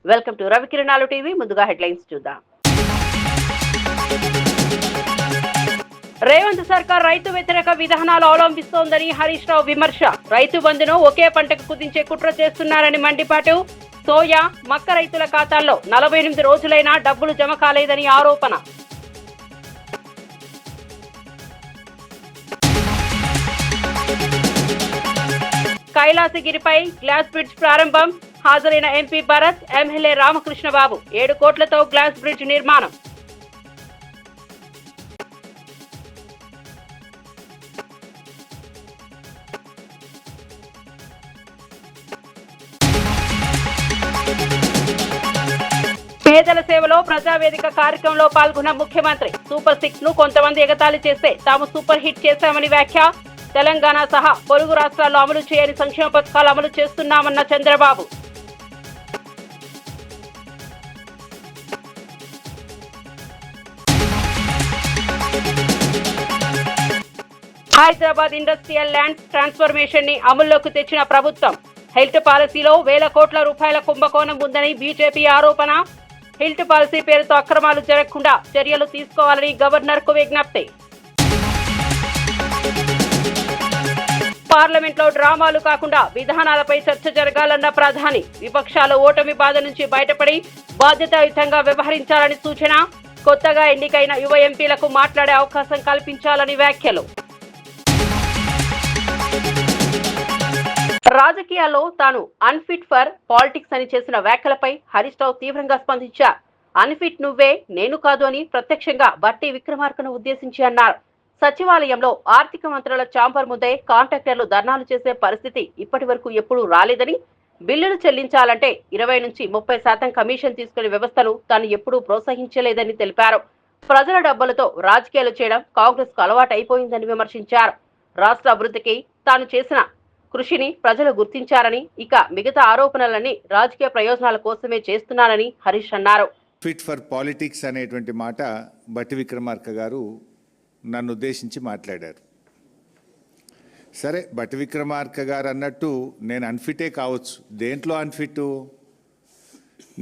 Welcome to Ravikiranalu TV. ముందుగా headlines చూద్దాం. రేవంత్ సర్కార్ రైతు వ్యతిరేక విధానాలు అవలంబిస్తోందని హరీష్ రావు విమర్శ. రైతు బంధును ఒకే పంటకు కుదించే కుట్ర చేస్తున్నారని మండిపాటు. సోయా, మక్క రైతుల ఖాతాల్లో 48 రోజులైనా డబ్బులు జమ కాలేదని ఆరోపణ. కైలాసగిరిపై గ్లాస్ బ్రిడ్జ్ ప్రారంభం. హాజరైన ఎంపీ భరత్, ఎమ్మెల్యే రామకృష్ణబాబు. 7 కోట్లతో గ్లాస్ బ్రిడ్జ్ నిర్మాణం. పేదల సేవలో ప్రజావేదిక కార్యక్రమంలో పాల్గొన్న ముఖ్యమంత్రి. సూపర్ 6 ను కొంతమంది ఎగతాళి చేస్తే తాము సూపర్ హిట్ చేశామని వ్యాఖ్య. తెలంగాణ సహా పొరుగు రాష్ట్రాల్లో అమలు చేయని సంక్షేమ పథకాలు అమలు చేస్తున్నామన్న Chandrababu. Hyderabad industrial land transformation ని అమల్లోకి తెచ్చిన ప్రభుత్వం. హెల్త్ పాలసీలో వేల కోట్ల రూపాయల కుంభకోణం ఉందని బీజేపీ ఆరోపణ. హెల్త్ పాలసీ పేరుతో అక్రమాలు జరగకుండా చర్యలు తీసుకోవాలని గవర్నర్ కు విజ్ఞప్తి. పార్లమెంట్ లో డ్రామాలు కాకుండా విధానాలపై చర్చ జరగాలన్న ప్రధాని. విపక్షాలు ఓటమి బాధ నుంచి బయటపడి బాధ్యతాయుతంగా వ్యవహరించాలని సూచన. కొత్తగా ఎన్నికైన యువ ఎంపీలకు మాట్లాడే అవకాశం కల్పించాలని వ్యాఖ్యలు. రాజకీయాల్లో తాను అన్ఫిట్ ఫర్ పాలిటిక్స్ అని చేసిన వ్యాఖ్యలపై హరీష్ రావు తీవ్రంగా స్పందించారు. అన్ఫిట్ నువ్వే, నేను కాదు అని ప్రత్యక్షంగా బట్టి విక్రమార్కను ఉద్దేశించి అన్నారు. సచివాలయంలో ఆర్థిక మంత్రుల ఛాంబర్ ముందే కాంట్రాక్టర్లు ధర్నాలు చేసే పరిస్థితి ఇప్పటి వరకు ఎప్పుడూ రాలేదని, బిల్లులు చెల్లించాలంటే 20 నుంచి 30% కమిషన్ తీసుకునే వ్యవస్థను తాను ఎప్పుడూ ప్రోత్సహించలేదని తెలిపారు. ప్రజల డబ్బులతో రాజకీయాలు చేయడం కాంగ్రెస్ కు అలవాటైపోయిందని విమర్శించారు. రాష్ట్ర అభివృద్ధికి తాను చేసిన కృషిని ప్రజలు గుర్తించారని, ఇక మిగతా ఆరోపణలన్నీ రాజకీయ ప్రయోజనాల కోసమే చేస్తున్నారని హరీష్ అన్నారు. ఫిట్ ఫర్ పాలిటిక్స్ అనేటువంటి మాట బట్టి విక్రమార్క గారు నన్ను ఉద్దేశించి మాట్లాడారు. సరే, బట్టి విక్రమార్క గారు అన్నట్టు నేను అన్ఫిటే కావచ్చు. దేంట్లో అన్ఫిట్?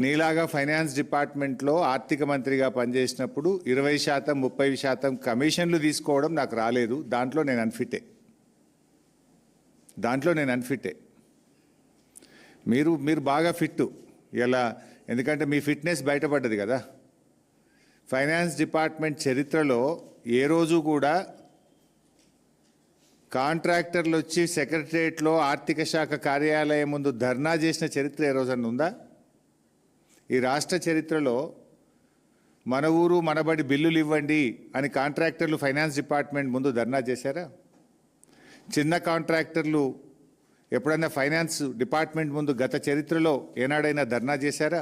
నీలాగా ఫైనాన్స్ డిపార్ట్మెంట్లో ఆర్థిక మంత్రిగా పనిచేసినప్పుడు 20%, 30% కమిషన్లు తీసుకోవడం నాకు రాలేదు. దాంట్లో నేను అన్ఫిటే. మీరు బాగా ఫిట్టు ఇలా, ఎందుకంటే మీ ఫిట్నెస్ బయటపడ్డది కదా. ఫైనాన్స్ డిపార్ట్మెంట్ చరిత్రలో ఏ రోజు కూడా కాంట్రాక్టర్లు వచ్చి సెక్రటరియట్లో ఆర్థిక శాఖ కార్యాలయం ముందు ధర్నా చేసిన చరిత్ర ఏ రోజన్నా ఉందా? ఈ రాష్ట్ర చరిత్రలో మన ఊరు మనబడి బిల్లులు ఇవ్వండి అని కాంట్రాక్టర్లు ఫైనాన్స్ డిపార్ట్మెంట్ ముందు ధర్నా చేశారా? చిన్న కాంట్రాక్టర్లు ఎప్పుడైనా ఫైనాన్స్ డిపార్ట్మెంట్ ముందు గత చరిత్రలో ఏనాడైనా ధర్నా చేశారా?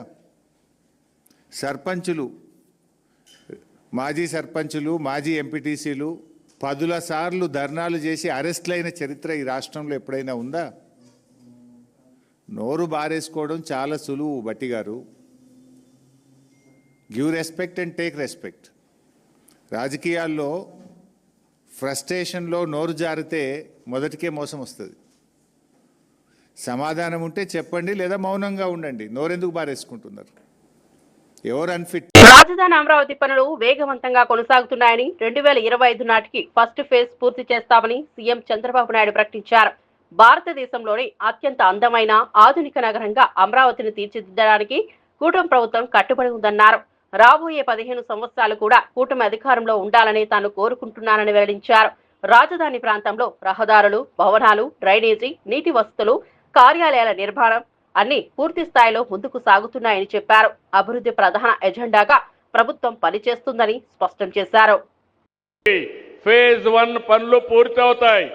సర్పంచులు, మాజీ సర్పంచులు, మాజీ ఎంపీటీసీలు 10ల సార్లు ధర్నాలు చేసి అరెస్ట్లైన చరిత్ర ఈ రాష్ట్రంలో ఎప్పుడైనా ఉందా? నోరు బారేసుకోవడం చాలా సులువు బట్టి గారు. Give respect and take respect. రాజకీయాల్లో ఫ్రస్ట్రేషన్లో నోరు జారితే మొదటికే మోసం వస్తుంది. సమాధానం ఉంటే చెప్పండి, లేదా మౌనంగా ఉండండి. నోరెందుకు బారేసుకుంటున్నారు? ఎవరు అన్ఫిట్? రాజధాని అమరావతి పనులు వేగవంతంగా కొనసాగుతున్నాయని, 2025 నాటికి ఫస్ట్ ఫేజ్ పూర్తి చేస్తామని సీఎం చంద్రబాబు నాయుడు ప్రకటించారు. భారతదేశంలోని అత్యంత అందమైన ఆధునిక నగరంగా అమరావతిని తీర్చిదిద్దడానికి కూటమి ప్రభుత్వం కట్టుబడి ఉందన్నారు. రాబోయే 15 సంవత్సరాలు కూడా కూటమి అధికారంలో ఉండాలని తాను కోరుకుంటున్నానని వెల్లడించారు. రాజధాని ప్రాంతంలో రహదారులు, భవనాలు, డ్రైనేజీ, నీటి వసతులు, కార్యాలయాల నిర్మాణం అన్ని పూర్తి స్థాయిలో ముందుకు సాగుతున్నాయని చెప్పారు. అభివృద్ధి ప్రధాన ఎజెండాగా ప్రభుత్వం పనిచేస్తుందని స్పష్టం చేశారు. ఫేజ్ 1 పనులు పూర్తవుతాయి.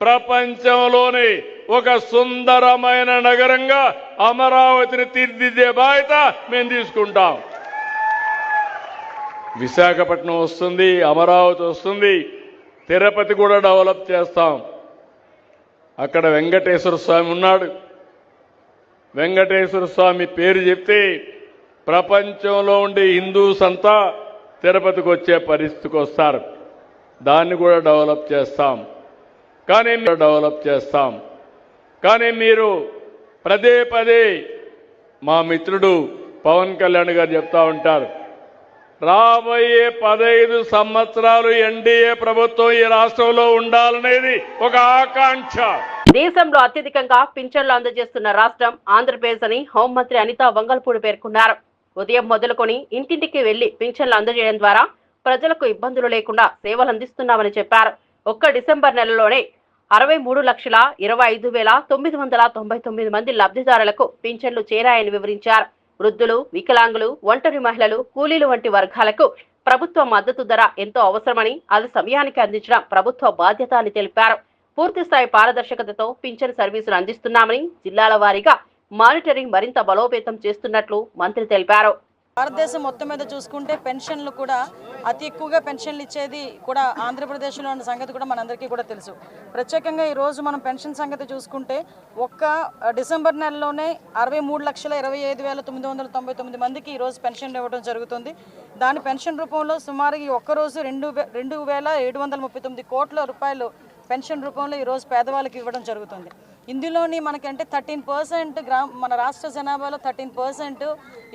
ప్రపంచంలోని ఒక సుందరమైన నగరంగా అమరావతిని తీర్చిదిద్దే బాధ్యత మేము తీసుకుంటాం. విశాఖపట్నం వస్తుంది, అమరావతి వస్తుంది, తిరుపతి కూడా డెవలప్ చేస్తాం. అక్కడ వెంకటేశ్వర స్వామి ఉన్నాడు. వెంకటేశ్వర స్వామి పేరు చెప్తే ప్రపంచంలో ఉండే హిందూస్ అంతా తిరుపతికి వచ్చే పరిస్థితికి వస్తారు. దాన్ని కూడా డెవలప్ చేస్తాం. కానీ మీరు పదే మా మిత్రుడు పవన్ కళ్యాణ్ గారు చెప్తా ఉంటారు. రాబోయే 15 సంవత్సరాలు ఎన్డీఏ ప్రభుత్వం ఈ రాష్ట్రంలో ఉండాలనేది ఒక ఆకాంక్ష. దేశంలో అత్యధికంగా పింఛన్లు అందజేస్తున్న రాష్ట్రం ఆంధ్రప్రదేశ్ అని హోంమంత్రి అనితా వంగల్పూడి పేర్కొన్నారు. ఉదయం మొదలుకొని ఇంటింటికి వెళ్లి పింఛన్లు అందజేయడం ద్వారా ప్రజలకు ఇబ్బందులు లేకుండా సేవలు అందిస్తున్నామని చెప్పారు. ఒక్క డిసెంబర్ నెలలోనే 63,25,999 మంది లబ్ధిదారులకు పింఛన్లు చేరాయని వివరించారు. వృద్ధులు, వికలాంగులు, ఒంటరి మహిళలు, కూలీలు వంటి వర్గాలకు ప్రభుత్వ మద్దతు ధర ఎంతో అవసరమని, అది సమయానికి అందించడం ప్రభుత్వ బాధ్యత అని తెలిపారు. పూర్తిస్థాయి పారదర్శకతతో పింఛన్ సర్వీసులు అందిస్తున్నామని, జిల్లాల వారీగా మానిటరింగ్ మరింత బలోపేతం చేస్తున్నట్లు మంత్రి తెలిపారు. భారతదేశం మొత్తం మీద చూసుకుంటే పెన్షన్లు కూడా అతి ఎక్కువగా పెన్షన్లు ఇచ్చేది కూడా ఆంధ్రప్రదేశ్లో ఉన్న సంగతి కూడా మనందరికీ కూడా తెలుసు. ప్రత్యేకంగా ఈరోజు మనం పెన్షన్ సంగతి చూసుకుంటే ఒక్క డిసెంబర్ నెలలోనే 63,25,999 మందికి ఈరోజు పెన్షన్లు ఇవ్వడం జరుగుతుంది. దాని పెన్షన్ రూపంలో సుమారు ఈ ఒక్కరోజు 2,739 కోట్ల రూపాయలు పెన్షన్ రూపంలో ఈరోజు పేదవాళ్ళకి ఇవ్వడం జరుగుతుంది. ఇందులోని మనకంటే 13% మన రాష్ట్ర జనాభాలో 13%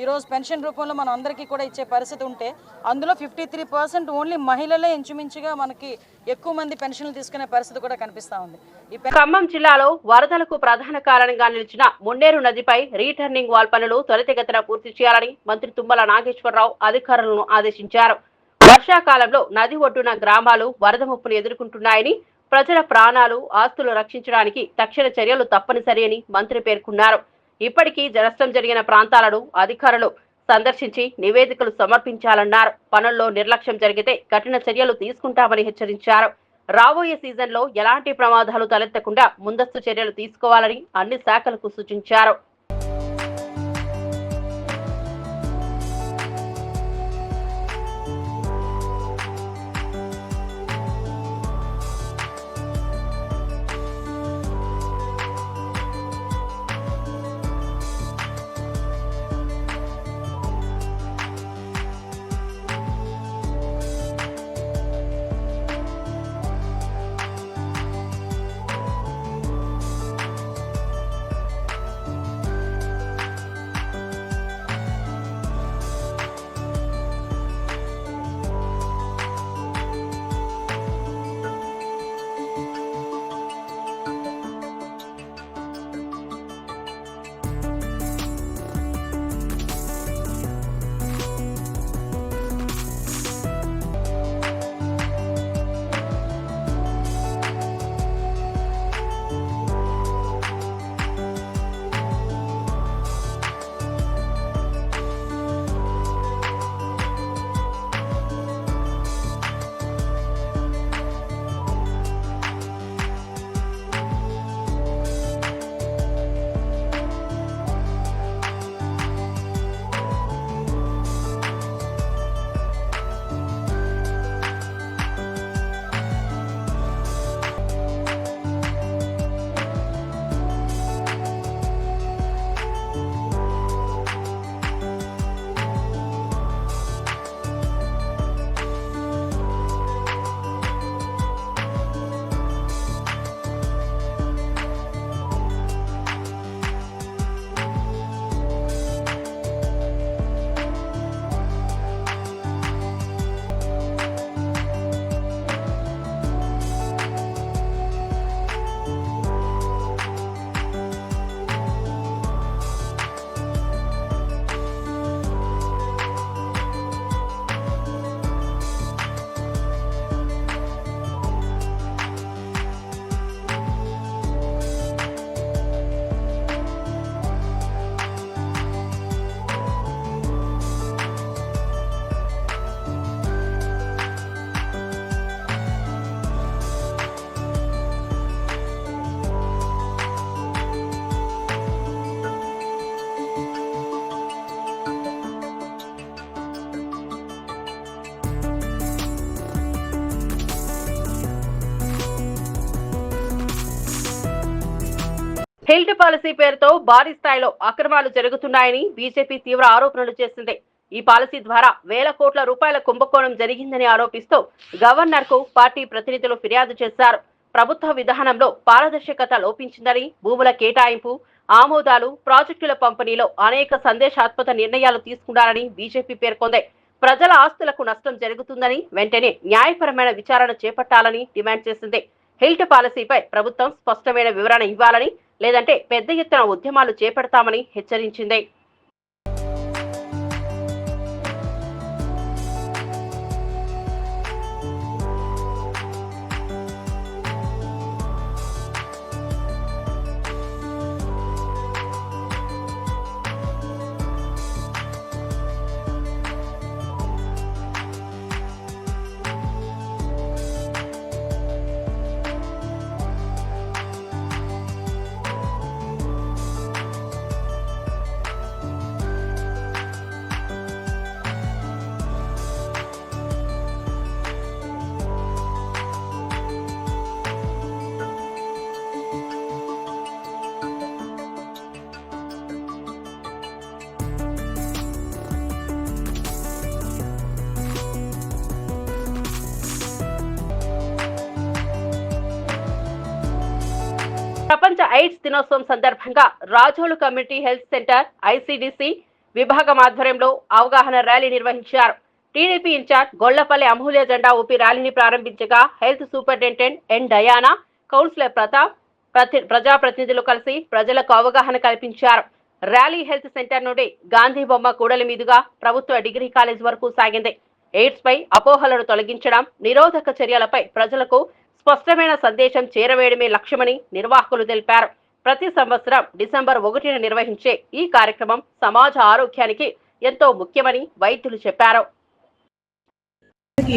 ఈరోజు పెన్షన్ రూపంలో మనం అందరికీ కూడా ఇచ్చే పరిస్థితి ఉంటే, అందులో 53% ఓన్లీ మహిళలే ఇంచుమించుగా మనకి ఎక్కువ మంది పెన్షన్లు తీసుకునే పరిస్థితి కూడా కనిపిస్తూ ఉంది. ఖమ్మం జిల్లాలో వరదలకు ప్రధాన కారణంగా నిలిచిన మున్నేరు నదిపై రీటర్నింగ్ వాల్ పనులు త్వరితగతిన పూర్తి చేయాలని మంత్రి తుమ్మల నాగేశ్వరరావు అధికారులను ఆదేశించారు. వర్షాకాలంలో నది ఒడ్డున గ్రామాలు వరద ముప్పును ఎదుర్కొంటున్నాయని, ప్రజల ప్రాణాలు, ఆస్తులు రక్షించడానికి తక్షణ చర్యలు తప్పనిసరి అని మంత్రి పేర్కొన్నారు. ఇప్పటికీ నష్టం జరిగిన ప్రాంతాలను అధికారులు సందర్శించి నివేదికలు సమర్పించాలన్నారు. పనుల్లో నిర్లక్ష్యం జరిగితే కఠిన చర్యలు తీసుకుంటామని హెచ్చరించారు. రాబోయే సీజన్లో ఎలాంటి ప్రమాదాలు తలెత్తకుండా ముందస్తు చర్యలు తీసుకోవాలని అన్ని శాఖలకు సూచించారు. హెల్త్ పాలసీ పేరుతో భారీ స్థాయిలో అక్రమాలు జరుగుతున్నాయని బీజేపీ తీవ్ర ఆరోపణలు చేసింది. ఈ పాలసీ ద్వారా వేల కోట్ల రూపాయల కుంభకోణం జరిగిందని ఆరోపిస్తూ గవర్నర్ కు పార్టీ ప్రతినిధులు ఫిర్యాదు చేశారు. ప్రభుత్వ విధానంలో పారదర్శకత లోపించిందని, భూముల కేటాయింపు, ఆమోదాలు, ప్రాజెక్టుల పంపిణీలో అనేక సందేశాత్మక నిర్ణయాలు తీసుకున్నారని బీజేపీ పేర్కొంది. ప్రజల ఆస్తులకు నష్టం జరుగుతుందని వెంటనే న్యాయపరమైన విచారణ చేపట్టాలని డిమాండ్ చేసింది. హిల్ట్ పాలసీపై ప్రభుత్వం స్పష్టమైన వివరణ ఇవ్వాలని, లేదంటే పెద్ద ఎత్తున ఉద్యమాలు చేపడతామని హెచ్చరించింది. ప్రపంచ ఎయిడ్స్ దినోత్సవం సందర్భంగా Razole community health centre ICDC విభాగం ఆధ్వర్యంలో అవగాహన ర్యాలీ నిర్వహించారు. టీడీపీ ఇన్ఛార్జ్ గొళ్లపల్లి అమూల్య జెండా ఊపి ర్యాలీని ప్రారంభించగా హెల్త్ సూపరింటెండెంట్ ఎన్ డయానా, కౌన్సిలర్ ప్రతాప్, ప్రజాప్రతినిధులు కలిసి ప్రజలకు అవగాహన కల్పించారు. ర్యాలీ హెల్త్ సెంటర్ నుండి గాంధీ బొమ్మ కూడలి మీదుగా ప్రభుత్వ డిగ్రీ కాలేజ్ వరకు సాగింది. ఎయిడ్స్ పై అపోహలను తొలగించడం, నిరోధక చర్యలపై ప్రజలకు స్పష్టమైన సందేశం చేరవేయడమే లక్ష్యమని నిర్వాహకులు తెలిపారు. ప్రతి సంవత్సరం డిసెంబర్ 1న నిర్వహించే ఈ కార్యక్రమం సమాజ ఆరోగ్యానికి ఎంతో ముఖ్యమని వైద్యులు చెప్పారు.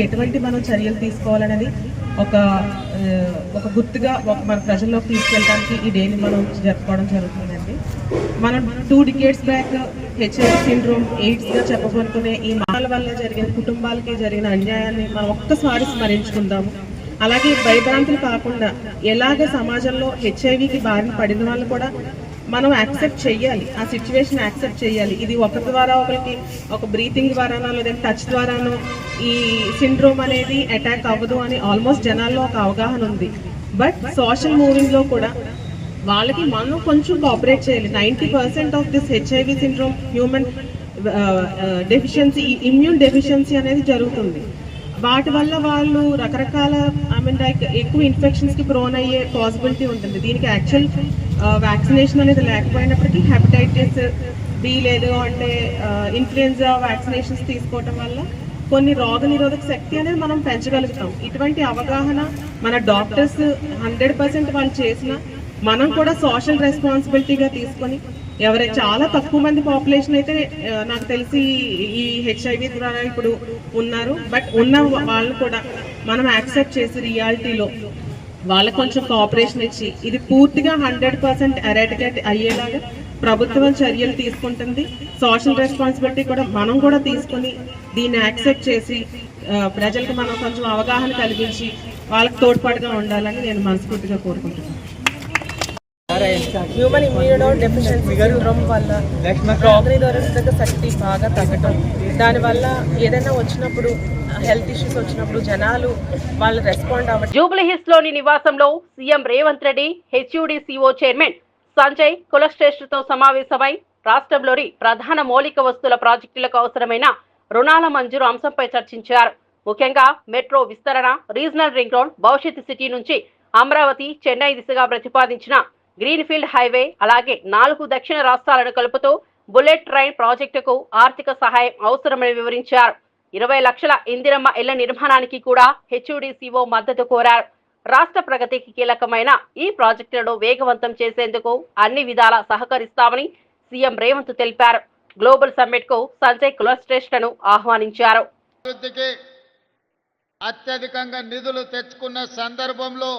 ఎటువంటి మనం చర్యలు తీసుకోవాలనేది ఒక గుర్తుగా మన ప్రజల్లోకి తీసుకెళ్ళడానికి ఈ డేని మనం జరుపుకోవడం జరుగుతుందండి. మనం 2 decades back HIV syndrome, AIDS గా చెప్పబడుకునే ఈ మాటల వల్ల జరిగిన కుటుంబాలకి జరిగిన అన్యాయాన్ని మనం ఒక్కసారి స్మరించుకుందాము. అలాగే భయభ్రాంతులు కాకుండా ఎలాగ సమాజంలో హెచ్ఐవికి బారిన పడిన వాళ్ళు కూడా మనం యాక్సెప్ట్ చేయాలి, ఆ సిచ్యువేషన్ యాక్సెప్ట్ చేయాలి. ఇది ఒకరి ద్వారా ఒకరికి ఒక బ్రీతింగ్ ద్వారానో లేదంటే టచ్ ద్వారానో ఈ సిండ్రోమ్ అనేది అటాక్ అవ్వదు అని ఆల్మోస్ట్ జనాల్లో ఒక అవగాహన ఉంది. బట్ సోషల్ మూవింగ్లో కూడా వాళ్ళకి మనం కొంచెం కోఆపరేట్ చేయాలి. 90% of this HIV syndrome human deficiency, immune deficiency అనేది జరుగుతుంది. వాటి వల్ల వాళ్ళు రకరకాల ఎక్కువ ఇన్ఫెక్షన్స్కి ప్రోన్ అయ్యే పాసిబిలిటీ ఉంటుంది. దీనికి యాక్చువల్ వ్యాక్సినేషన్ అనేది లేకపోయినప్పటికీ హెపటైటిస్ బి లేదు అంటే ఇన్ఫ్లుయెన్జా వ్యాక్సినేషన్స్ తీసుకోవటం వల్ల కొన్ని రోగ నిరోధక శక్తి అనేది మనం పెంచగలుగుతాం. ఇటువంటి అవగాహన మన డాక్టర్స్ 100% వాళ్ళు చేసిన మనం కూడా సోషల్ రెస్పాన్సిబిలిటీగా తీసుకొని ఎవరైతే చాలా తక్కువ మంది పాపులేషన్ అయితే నాకు తెలిసి ఈ హెచ్ఐవి ద్వారా ఇప్పుడు ఉన్నారు. బట్ ఉన్న వాళ్ళు కూడా మనం యాక్సెప్ట్ చేసి రియాలిటీలో వాళ్ళకి కొంచెం కోఆపరేషన్ ఇచ్చి ఇది పూర్తిగా 100% ఎరాడికేట్ అయ్యేలాగా ప్రభుత్వం చర్యలు తీసుకుంటుంది. సోషల్ రెస్పాన్సిబిలిటీ కూడా మనం కూడా తీసుకొని దీన్ని యాక్సెప్ట్ చేసి ప్రజలకు మనం కొంచెం అవగాహన కలిగించి వాళ్ళకి తోడ్పాటుగా ఉండాలని నేను మనస్ఫూర్తిగా కోరుకుంటున్నాను. హ్యూమన్ ఇమ్యూనో డెఫిషియన్సీ సిండ్రోమ్ వల్ల రోగనిరోధక శక్తి బాగా తగ్గటం, దానివల్ల ఏదైనా వచ్చినప్పుడు హెల్త్ ఇష్యూస్ వచ్చినప్పుడు జనాలు వాళ్ళు రెస్పాండ్ అవ్వడం. జూబ్లీహిల్స్ లోని నివాసంలో సీఎం రేవంత్ రెడ్డి హెచ్యూడీసీఓ చైర్మన్ సంజయ్ కులశ్రేష్ఠతో సమావేశమై రాష్ట్రంలోని ప్రధాన మౌలిక వస్తువుల ప్రాజెక్టులకు అవసరమైన రుణాల మంజూరు అంశంపై చర్చించారు. ముఖ్యంగా మెట్రో విస్తరణ, రీజనల్ రింగ్ రోడ్, భవిష్యత్ సిటీ నుంచి అమరావతి, చెన్నై దిశగా ప్రతిపాదించిన గ్రీన్ఫీల్డ్ హైవే, అలాగే 4 దక్షిణ రాష్ట్రాలను కలుపుతూ బుల్లెట్ ట్రైన్ ప్రాజెక్టుకు ఆర్థిక సహాయం అవసరమని వివరించారు. 20 లక్షల ఇందిరమ్మ ఇళ్ల నిర్మాణానికి కూడా హెచ్యూడీసీఓ మద్దతు కోరారు. రాష్ట్ర ప్రగతికి కీలకమైన ఈ ప్రాజెక్టులను వేగవంతం చేసేందుకు అన్ని విధాలా సహకరిస్తామని సీఎం రేవంత్ తెలిపారు. గ్లోబల్ సమ్మిట్ కు సంజయ్ కులశ్రేష్ఠను ఆహ్వానించారు. అత్యధికంగా నిధులు తెచ్చుకున్న సందర్భంలో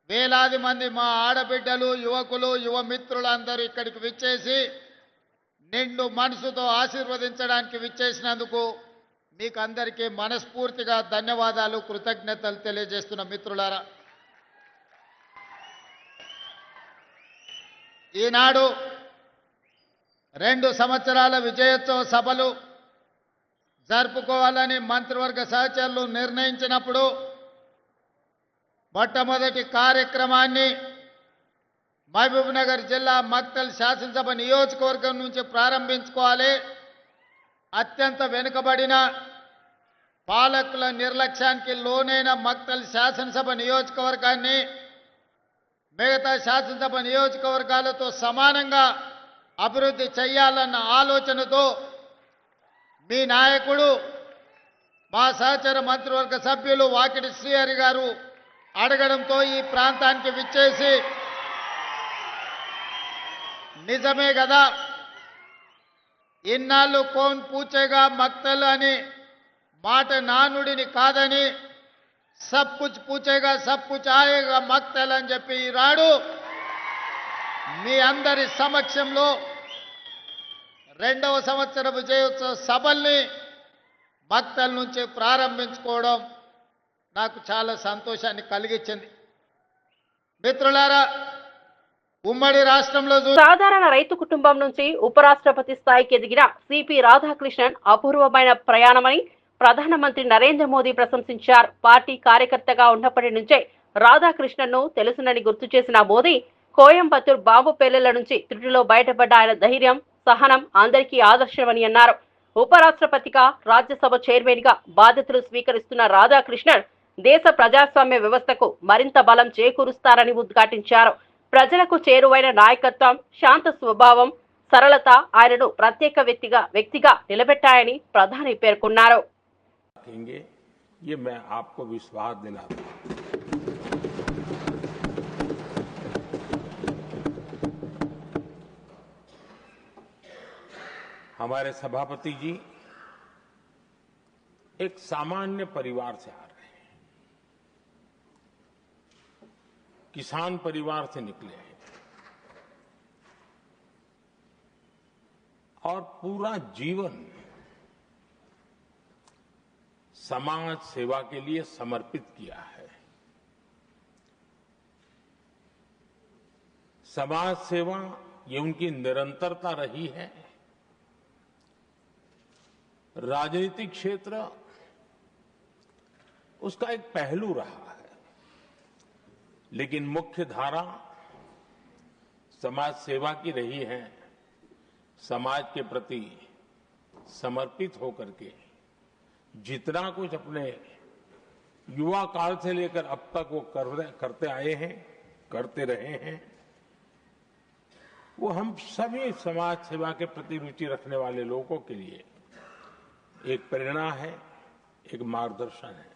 వేలాది మంది మా ఆడబిడ్డలు, యువకులు, యువ మిత్రులందరూ ఇక్కడికి విచ్చేసి నిండు మనసుతో ఆశీర్వదించడానికి విచ్చేసినందుకు మీకు అందరికీ మనస్ఫూర్తిగా ధన్యవాదాలు, కృతజ్ఞతలు తెలియజేస్తున్న మిత్రులారా, ఈనాడు 2 సంవత్సరాల విజయోత్సవ సభలు జరుపుకోవాలని మంత్రివర్గ సహచరులు నిర్ణయించినప్పుడు మొట్టమొదటి కార్యక్రమాన్ని మహబూబ్నగర్ జిల్లా మక్తల్ శాసనసభ నియోజకవర్గం నుంచి ప్రారంభించుకోవాలి. అత్యంత వెనుకబడిన పాలకుల నిర్లక్ష్యానికి లోనైన మక్తల్ శాసనసభ నియోజకవర్గాన్ని మిగతా శాసనసభ నియోజకవర్గాలతో సమానంగా అభివృద్ధి చేయాలన్న ఆలోచనతో మీ నాయకుడు మా సహచర మంత్రివర్గ సభ్యులు వాకిటి శ్రీహరి గారు అడగడంతో ఈ ప్రాంతానికి విచ్చేసి నిజమే కదా ఇన్నాళ్ళు కోన్ పూచేగా మక్తల్ అని మాట నానుడిని కాదని సబ్ కుచ్ పూచేగా సబ్ కుచ్ ఆయేగా మక్తల్ అని చెప్పి ఈనాడు మీ అందరి సమక్షంలో 2వ సంవత్సర విజయోత్సవ సభల్ని మక్తల్ నుంచి ప్రారంభించుకోవడం నాకు చాలా సంతోషాన్ని కలిగించింది. మిత్రులారా, ఉమ్మడి రాష్ట్రంలో సాధారణ రైతు కుటుంబం నుంచి ఉపరాష్ట్రపతి స్థాయికి ఎదిగిన సిపి రాధాకృష్ణన్ అపూర్వమైన ప్రయాణమని ప్రధానమంత్రి నరేంద్ర మోదీ ప్రశంసించారు. పార్టీ కార్యకర్తగా ఉన్నప్పటి నుంచే రాధాకృష్ణన్ ను తెలుసునని గుర్తు చేసిన మోదీ కోయంబత్తూర్ బాంబు పేలుళ్ల నుంచి త్రుటిలో బయటపడ్డ ఆయన ధైర్యం, సహనం అందరికీ ఆదర్శమని అన్నారు. ఉపరాష్ట్రపతిగా, రాజ్యసభ చైర్మన్ గా బాధ్యతలు స్వీకరిస్తున్న రాధాకృష్ణన్ దేశ ప్రజాస్వామ్య వ్యవస్థకు మరింత బలం చేకూరుస్తారని ఉద్ఘాటించారు. ప్రజలకు చేరువైన నాయకత్వం, శాంత స్వభావం, సరళత ఆయనను ప్రత్యేక వ్యక్తిగా నిలబెట్టాయని ప్రధాని పేర్కొన్నారు. ये मैं आपको विश्वास दिलाता हूं। हमारे सभापति जी एक सामान्य परिवार से आ रहे हैं, किसान परिवार से निकले हैं और पूरा जीवन समाज सेवा के लिए समर्पित किया है। समाज सेवा ये उनकी निरंतरता रही है। राजनीतिक क्षेत्र उसका एक पहलू रहा है, लेकिन मुख्य धारा समाज सेवा की रही है। समाज के प्रति समर्पित होकर के जितना कुछ अपने युवा काल से लेकर अब तक वो करते आए हैं, करते रहे हैं, वो हम सभी समाज सेवा के प्रति रुचि रखने वाले लोगों के लिए एक प्रेरणा है, एक मार्गदर्शन है।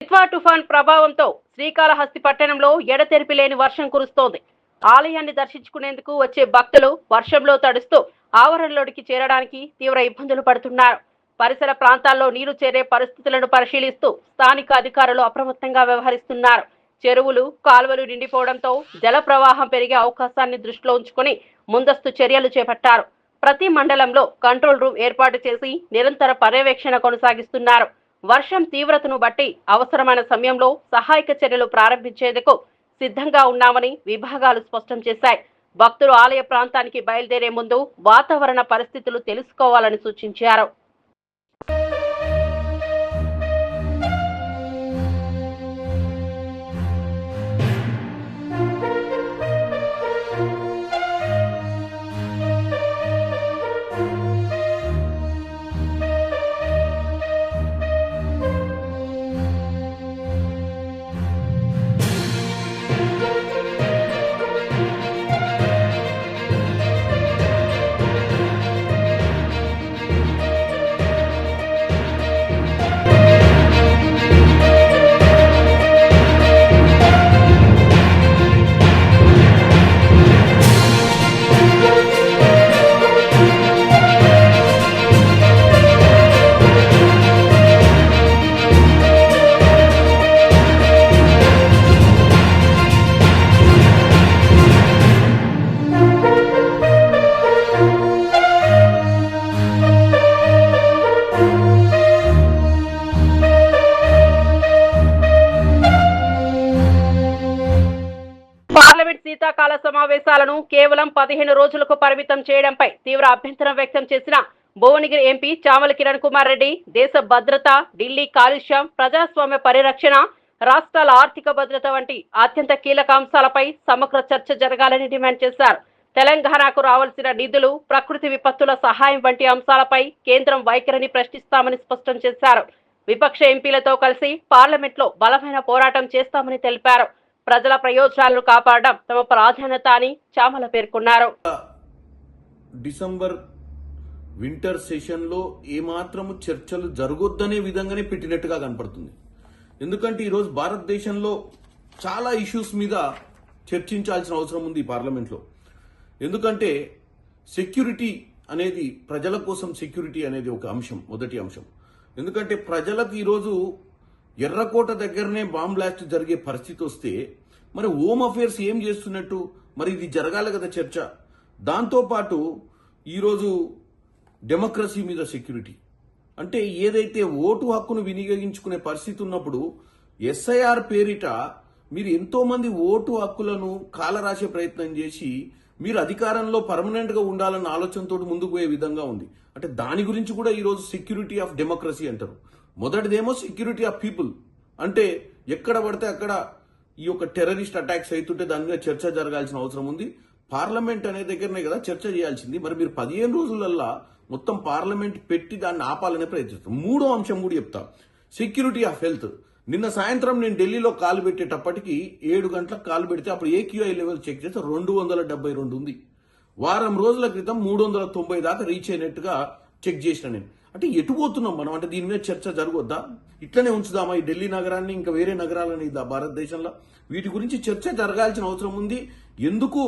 ఇట్వా తుఫాన్ ప్రభావంతో శ్రీకాళహస్తి పట్టణంలో ఎడతెరిపి లేని వర్షం కురుస్తోంది. ఆలయాన్ని దర్శించుకునేందుకు వచ్చే భక్తులు వర్షంలో తడుస్తూ ఆవరణలోకి చేరడానికి తీవ్ర ఇబ్బందులు పడుతున్నారు. పరిసర ప్రాంతాల్లో నీరు చేరే పరిస్థితులను పరిశీలిస్తూ స్థానిక అధికారులు అప్రమత్తంగా వ్యవహరిస్తున్నారు. చెరువులు, కాలువలు నిండిపోవడంతో జల ప్రవాహం పెరిగే అవకాశాన్ని దృష్టిలో ఉంచుకుని ముందస్తు చర్యలు చేపట్టారు. ప్రతి మండలంలో కంట్రోల్ రూమ్ ఏర్పాటు చేసి నిరంతర పర్యవేక్షణ కొనసాగిస్తున్నారు. వర్షం తీవ్రతను బట్టి అవసరమైన సమయంలో సహాయక చర్యలు ప్రారంభించేందుకు సిద్ధంగా ఉన్నామని విభాగాలు స్పష్టం చేశాయి. భక్తులు ఆలయ ప్రాంతానికి బయలుదేరే ముందు వాతావరణ పరిస్థితులు తెలుసుకోవాలని సూచించారు. శీతాకాల సమావేశాలను కేవలం 15 రోజులకు పరిమితం చేయడంపై తీవ్ర అభ్యంతరం వ్యక్తం చేసిన భువనగిరి ఎంపీ చామల కిరణ్ కుమార్ రెడ్డి దేశ భద్రత, ఢిల్లీ కాలుష్యం, ప్రజాస్వామ్య పరిరక్షణ, రాష్ట్రాల ఆర్థిక భద్రత వంటి అత్యంత కీలక అంశాలపై సమగ్ర చర్చ జరగాలని డిమాండ్ చేశారు. తెలంగాణకు రావాల్సిన నిధులు, ప్రకృతి విపత్తుల సహాయం వంటి అంశాలపై కేంద్రం వైఖరిని ప్రశ్నిస్తామని స్పష్టం చేశారు. విపక్ష ఎంపీలతో కలిసి పార్లమెంట్లో బలమైన పోరాటం చేస్తామని తెలిపారు. ప్రజల ప్రయోజనాలను కాపాడడం తమ ప్రాధాన్యత అని చామల పేర్కొన్నారు. డిసెంబర్ వింటర్ సెషన్లో ఏమాత్రము చర్చలు జరగొద్దనే విధంగానే పెట్టినట్టుగా కనపడుతుంది. ఎందుకంటే ఈరోజు భారతదేశంలో చాలా ఇష్యూస్ మీద చర్చించాల్సిన అవసరం ఉంది ఈ పార్లమెంట్లో. ఎందుకంటే సెక్యూరిటీ అనేది, ప్రజల కోసం సెక్యూరిటీ అనేది ఒక అంశం, మొదటి అంశం. ఎందుకంటే ప్రజలకు ఈరోజు ఎర్రకోట దగ్గరనే బాంబ్ బ్లాస్ట్ జరిగే పరిస్థితి వస్తే మరి హోమ్ అఫేర్స్ ఏం చేస్తున్నట్టు? మరి ఇది జరగాలి కదా చర్చ. దాంతోపాటు ఈరోజు డెమోక్రసీ మీద సెక్యూరిటీ అంటే ఏదైతే ఓటు హక్కును వినియోగించుకునే పరిస్థితి ఉన్నప్పుడు ఎస్ఐఆర్ పేరిట మీరు ఎంతో మంది ఓటు హక్కులను కాలరాసే ప్రయత్నం చేసి మీరు అధికారంలో పర్మనెంట్ గా ఉండాలన్న ఆలోచనతో ముందుకు పోయే విధంగా ఉంది. అంటే దాని గురించి కూడా ఈరోజు సెక్యూరిటీ ఆఫ్ డెమోక్రసీ అంటారు. మొదటిదేమో సెక్యూరిటీ ఆఫ్ పీపుల్, అంటే ఎక్కడ పడితే అక్కడ ఈ యొక్క టెర్రరిస్ట్ అటాక్స్ అవుతుంటే దాని మీద చర్చ జరగాల్సిన అవసరం ఉంది. పార్లమెంట్ అనే దగ్గరనే కదా చర్చ చేయాల్సింది. మరి మీరు 15 రోజులల్లా మొత్తం పార్లమెంట్ పెట్టి దాన్ని ఆపాలనే ప్రయత్నిస్తారు. మూడో అంశం కూడా చెప్తా, సెక్యూరిటీ ఆఫ్ హెల్త్. నిన్న సాయంత్రం నేను ఢిల్లీలో కాలు పెట్టేటప్పటికి 7 గంటలకు కాలు పెడితే అప్పుడు ఏక్యూఐ లెవెల్ చెక్ చేస్తే 272 ఉంది. వారం రోజుల క్రితం 390 దాకా రీచ్ అయినట్టుగా చెక్ చేసిన నేను. అంటే ఎటు పోతున్నాం మనం? అంటే దీని మీద చర్చ జరగొద్దా? ఇట్లనే ఉంచుదామా ఈ ఢిల్లీ నగరాన్ని, ఇంకా వేరే నగరాలని భారతదేశంలో? వీటి గురించి చర్చ జరగాల్సిన అవసరం ఉంది. ఎందుకు,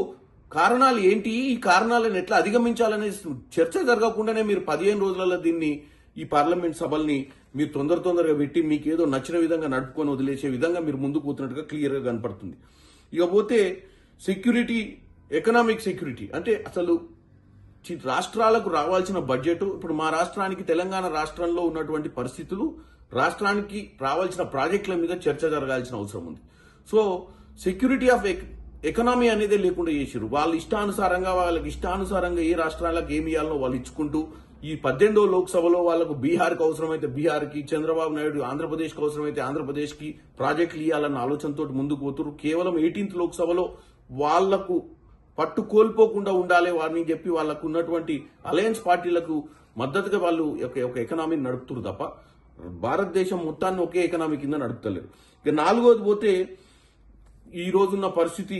కారణాలు ఏంటి, ఈ కారణాలను ఎట్లా అధిగమించాలనే చర్చ జరగకుండానే మీరు 15 రోజులలో దీన్ని, ఈ పార్లమెంట్ సభల్ని మీరు తొందరగా పెట్టి మీకు ఏదో నచ్చిన విధంగా నడుపుకొని వదిలేసే విధంగా మీరు ముందుకు పోతున్నట్టుగా క్లియర్ గా కనపడుతుంది. ఇకపోతే సెక్యూరిటీ, ఎకనామిక్ సెక్యూరిటీ అంటే అసలు రాష్ట్రాలకు రావాల్సిన బడ్జెట్, ఇప్పుడు మా రాష్ట్రానికి, తెలంగాణ రాష్ట్రంలో ఉన్నటువంటి పరిస్థితులు, రాష్ట్రానికి రావాల్సిన ప్రాజెక్టుల మీద చర్చ జరగాల్సిన అవసరం ఉంది. సో సెక్యూరిటీ ఆఫ్ ఎకనామీ అనేది లేకుండా చేసారు. వాళ్ళ ఇష్టానుసారంగా, వాళ్ళకి ఇష్టానుసారంగా ఏ రాష్ట్రాలకు ఏమి ఇవ్వాలనో వాళ్ళు ఇచ్చుకుంటూ, ఈ 18వ లోక్సభలో వాళ్ళకు బీహార్కి అవసరమైతే బీహార్కి, చంద్రబాబు నాయుడు ఆంధ్రప్రదేశ్కి అవసరమైతే ఆంధ్రప్రదేశ్కి ప్రాజెక్టులు ఇవ్వాలన్న ఆలోచనతో ముందుకు పోతున్నారు. కేవలం 18th లోక్సభలో వాళ్లకు పట్టు కోల్పోకుండా ఉండాలి వారిని చెప్పి వాళ్ళకు ఉన్నటువంటి అలయన్స్ పార్టీలకు మద్దతుగా వాళ్ళు ఒక ఎకనామీని నడుపుతున్నారు తప్ప భారతదేశం మొత్తాన్ని ఒకే ఎకనామీ కింద నడుపుతలేరు. ఇక 4వది పోతే ఈ రోజున్న పరిస్థితి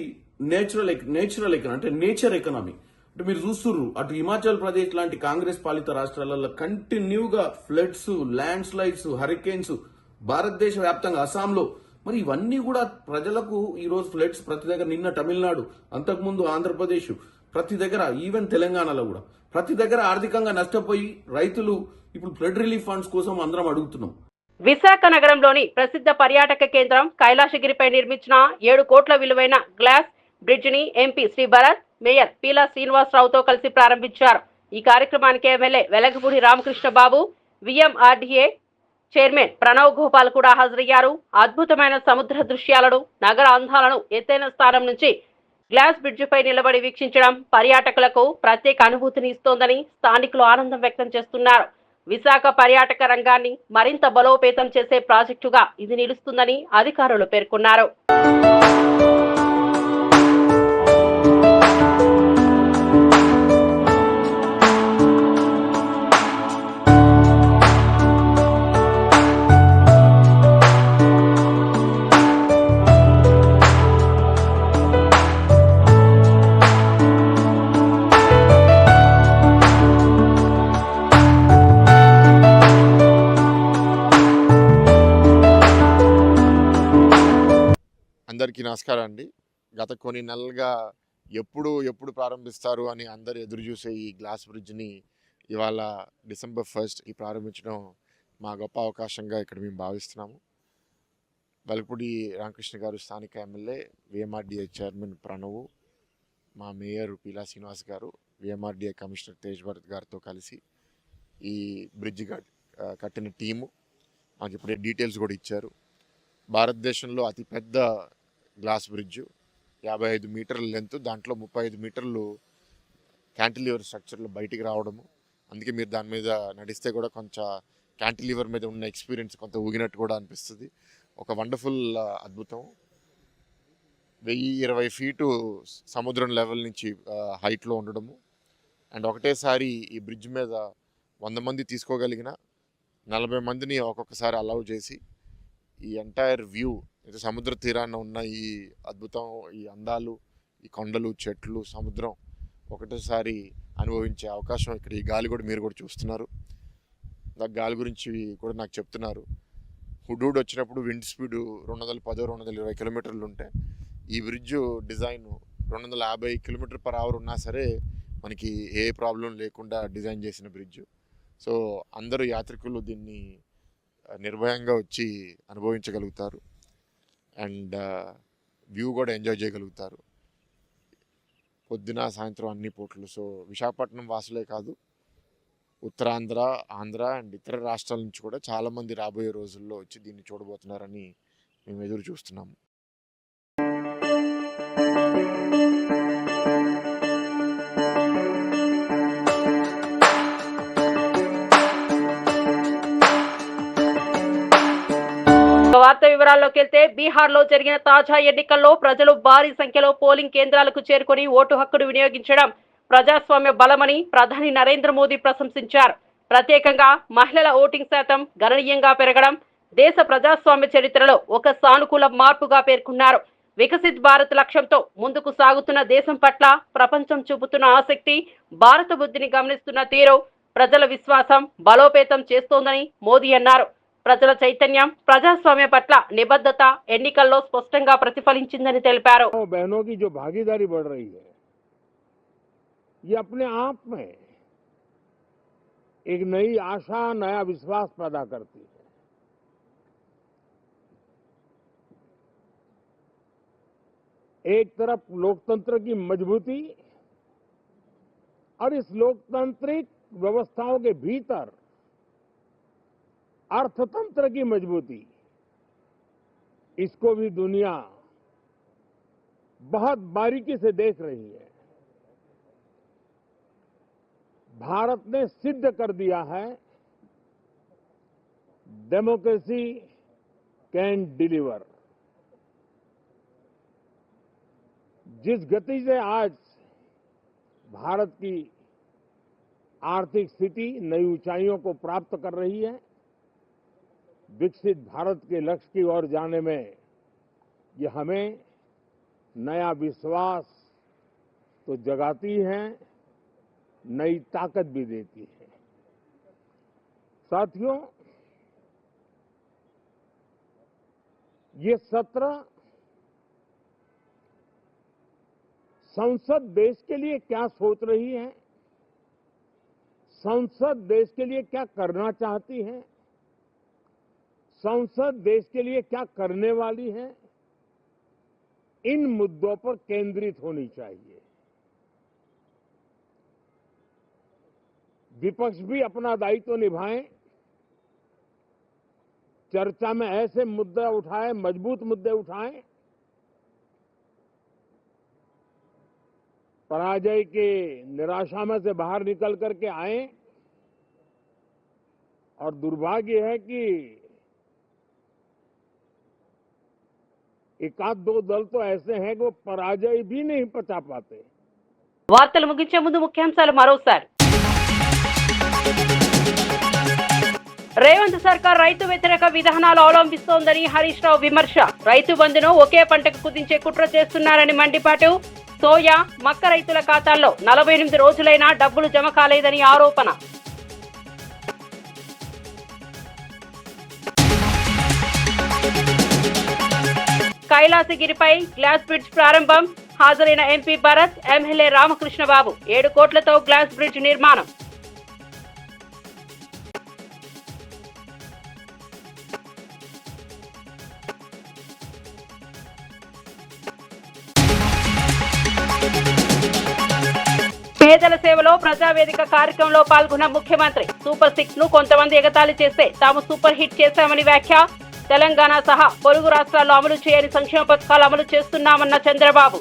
నేచురల్ ఎకనామీ, అంటే నేచర్ ఎకనామీ. అంటే మీరు చూస్తున్నారు, అటు హిమాచల్ ప్రదేశ్ లాంటి కాంగ్రెస్ పాలిత రాష్ట్రాలలో కంటిన్యూగా ఫ్లడ్స్, ల్యాండ్ స్లైడ్స్, హరికేన్స్, భారతదేశ వ్యాప్తంగా అస్సాంలో. మరి ఇవన్నీ కూడా ప్రజలకు ఈ రోజు ఫ్లడ్స్ ప్రతి దగ్గర, నిన్న తమిళనాడు, అంతకుముందు ఆంధ్రప్రదేశ్, ప్రతి దగ్గర, ఈవెన్ తెలంగాణలో కూడా ప్రతి దగ్గర ఆర్థికంగా నష్టపోయి రైతులు ఇప్పుడు ఫ్లడ్ రిలీఫ్ ఫండ్స్ కోసం అందరం అడుగుతున్నాం. విశాఖ నగరంలోని ప్రసిద్ధ పర్యాటక కేంద్రం కైలాసగిరిపై నిర్మించిన 7 కోట్ల విలువైన గ్లాస్ బ్రిడ్జ్ ని ఎంపీ శ్రీ భరత్, మేయర్ పీలా శ్రీనివాసరావుతో కలిసి ప్రారంభించారు. ఈ కార్యక్రమానికి MLA Velagapudi Ramakrishna Babu, VMRDA chairman Pranav Gopal కూడా హాజరయ్యారు. అద్భుతమైన సముద్ర దృశ్యాలను, నగర అందాలను ఎత్తైన స్థానం నుంచి గ్లాస్ బ్రిడ్జిపై నిలబడి వీక్షించడం పర్యాటకులకు ప్రత్యేక అనుభూతిని ఇస్తోందని స్థానికులు ఆనందం వ్యక్తం చేస్తున్నారు. విశాఖ పర్యాటక రంగాన్ని మరింత బలోపేతం చేసే ప్రాజెక్టుగా ఇది నిలుస్తుందని అధికారులు పేర్కొన్నారు. అందరికీ నమస్కారం అండి. గత కొన్ని నెలలుగా ఎప్పుడు ప్రారంభిస్తారు అని అందరు ఎదురు చూసే ఈ గ్లాస్ బ్రిడ్జ్ని ఇవాళ డిసెంబర్ 1 ఈ ప్రారంభించడం మా గొప్ప అవకాశంగా ఇక్కడ మేము భావిస్తున్నాము. వెలగపూడి రామకృష్ణ గారు స్థానిక ఎమ్మెల్యే, విఎంఆర్డీఏ చైర్మన్ ప్రణవ్, మా మేయర్ పీలా శ్రీనివాస్ గారు, విఎంఆర్డీఏ కమిషనర్ తేజ్ భరత్ గారితో కలిసి ఈ బ్రిడ్జ్ కట్టిన టీము మాకు ఇప్పుడే డీటెయిల్స్ కూడా ఇచ్చారు. భారతదేశంలో అతిపెద్ద గ్లాస్ బ్రిడ్జ్, 55 మీటర్ల లెంత్, దాంట్లో 35 మీటర్లు క్యాంటిలివర్ స్ట్రక్చర్లో బయటికి రావడము. అందుకే మీరు దాని మీద నడిస్తే కూడా కొంచెం క్యాంటిలివర్ మీద ఉన్న ఎక్స్పీరియన్స్ కొంత ఊగినట్టు కూడా అనిపిస్తుంది. ఒక వండర్ఫుల్ అద్భుతం. 1020 ఫీటు సముద్రం లెవెల్ నుంచి హైట్లో ఉండడము, అండ్ ఒకటేసారి ఈ బ్రిడ్జ్ మీద 100 మంది తీసుకోగలిగిన 40 మందిని ఒక్కొక్కసారి అలౌ చేసి ఈ ఎంటైర్ వ్యూ, అయితే సముద్ర తీరాన ఉన్న ఈ అద్భుతం, ఈ అందాలు, ఈ కొండలు, చెట్లు, సముద్రం ఒకటేసారి అనుభవించే అవకాశం ఇక్కడ ఈ గాలి కూడా మీరు కూడా చూస్తున్నారు. గాలి గురించి కూడా నాకు చెప్తున్నారు. హుడూడ్ వచ్చినప్పుడు విండ్ స్పీడ్ 210-220 కిలోమీటర్లు ఉంటే ఈ బ్రిడ్జ్ డిజైన్ 250 km/h ఉన్నా సరే మనకి ఏ ప్రాబ్లం లేకుండా డిజైన్ చేసిన బ్రిడ్జ్. సో అందరూ యాత్రికులు దీన్ని నిర్భయంగా వచ్చి అనుభవించగలుగుతారు అండ్ వ్యూ కూడా ఎంజాయ్ చేయగలుగుతారు పొద్దున సాయంత్రం అన్ని పూటలు. సో విశాఖపట్నం వాసులే కాదు, ఉత్తరాంధ్ర, ఆంధ్ర అండ్ ఇతర రాష్ట్రాల నుంచి కూడా చాలామంది రాబోయే రోజుల్లో వచ్చి దీన్ని చూడబోతున్నారని మేము ఎదురు చూస్తున్నాము. వార్త వివరాల్లోకి వెళ్తే, బీహార్లో జరిగిన తాజా ఎన్నికల్లో ప్రజలు భారీ సంఖ్యలో పోలింగ్ కేంద్రాలకు చేరుకుని ఓటు హక్కును వినియోగించడం ప్రజాస్వామ్య బలమని ప్రధాని నరేంద్ర మోదీ ప్రశంసించారు. ప్రత్యేకంగా మహిళల ఓటింగ్ శాతం గణనీయంగా పెరగడం దేశ ప్రజాస్వామ్య చరిత్రలో ఒక సానుకూల మార్పుగా పేర్కొన్నారు. వికసిత్ భారత్ లక్ష్యంతో ముందుకు సాగుతున్న దేశం పట్ల ప్రపంచం చూపుతున్న ఆసక్తి, భారత బుద్ధిని గమనిస్తున్న తీరు ప్రజల విశ్వాసం బలోపేతం చేస్తోందని మోదీ అన్నారు. ప్రజల చైతన్యం, ప్రజాస్వామ్య పట్ల నిబద్ధత ఎన్నికల్లో స్పష్టంగా ప్రతిఫలించిందని తెలిపారు. बहनों की जो भागीदारी बढ़ रही है, ये अपने आप में एक नई आशा, नया विश्वास पैदा करती है. एक तरफ लोकतंत्र की मजबूती और इस लोकतांत्रिक व्यवस्थाओं के भीतर अर्थतंत्र की मजबूती, इसको भी दुनिया बहुत बारीकी से देख रही है. भारत ने सिद्ध कर दिया है डेमोक्रेसी कैन डिलीवर. जिस गति से आज भारत की आर्थिक स्थिति नई ऊंचाइयों को प्राप्त कर रही है, विकसित भारत के लक्ष्य की ओर जाने में ये हमें नया विश्वास तो जगाती है, नई ताकत भी देती है. साथियों, ये सत्र संसद देश के लिए क्या सोच रही है, संसद देश के लिए क्या करना चाहती है, संसद देश के लिए क्या करने वाली है, इन मुद्दों पर केंद्रित होनी चाहिए. विपक्ष भी अपना दायित्व निभाएं, चर्चा में ऐसे मुद्दे उठाएं, मजबूत मुद्दे उठाएं, पराजय के निराशा में से बाहर निकल करके आए. और दुर्भाग्य है कि एकाध दो दल तो ऐसे हैं कि वो पराजय भी नहीं पचा पाते. వార్తలు ముగించే ముందు ముఖ్యాంశాలు మరోసారి. రేవంత్ సర్కార్ రైతు వ్యతిరేక విధానాలు అవలంబిస్తోందని హరీష్ రావు విమర్శ. రైతు బంధును ఒకే పంటకు కుదించే కుట్ర చేస్తున్నారని మండిపాటు. సోయా, మక్క రైతుల ఖాతాల్లో 48 రోజులైనా డబ్బులు జమ కాలేదని ఆరోపణ. కైలాసగిరిపై గ్లాస్ బ్రిడ్జ్ ప్రారంభం. హాజరైన ఎంపీ భరత్, ఎమ్మెల్యే రామకృష్ణబాబు. 7 కోట్లతో గ్లాస్ బ్రిడ్జ్ నిర్మాణం. పేదల సేవలో ప్రజావేదిక కార్యక్రమంలో పాల్గొన్న ముఖ్యమంత్రి. సూపర్ 6 ను కొంతమంది ఎగతాళి చేస్తే తాము సూపర్ హిట్ చేశామని వ్యాఖ్య. తెలంగాణ సహా పొరుగు రాష్ట్రాల్లో అమలు చేయని సంక్షేమ పథకాలు అమలు చేస్తున్నామన్న Chandrababu.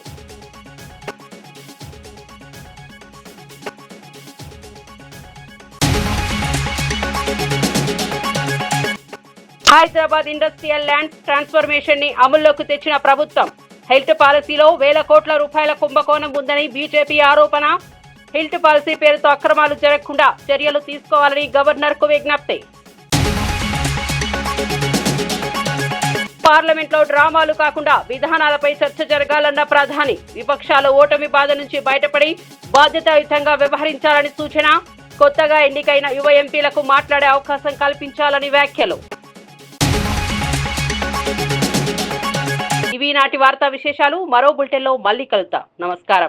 Hyderabad industrial lands transformation ని అమల్లోకి తెచ్చిన ప్రభుత్వం. హెల్త్ పాలసీలో వేల కోట్ల రూపాయల కుంభకోణం ఉందని బీజేపీ ఆరోపణ. హెల్త్ పాలసీ పేరుతో అక్రమాలు జరగకుండా చర్యలు తీసుకోవాలని గవర్నర్ కు విజ్ఞప్తి. పార్లమెంట్లో డ్రామాలు కాకుండా విధానాలపై చర్చ జరగాలన్న ప్రధాని. విపక్షాల ఓటమి బాధ నుంచి బయటపడి బాధ్యతాయుతంగా వ్యవహరించాలని సూచన. కొత్తగా ఎన్నికైన యువ ఎంపీలకు మాట్లాడే అవకాశం కల్పించాలని వ్యాఖ్యలు. ఇవి నాటి వార్తా విశేషాలు. మరో బులెటిన్లో మళ్ళీ కలుద్దాం. నమస్కారం.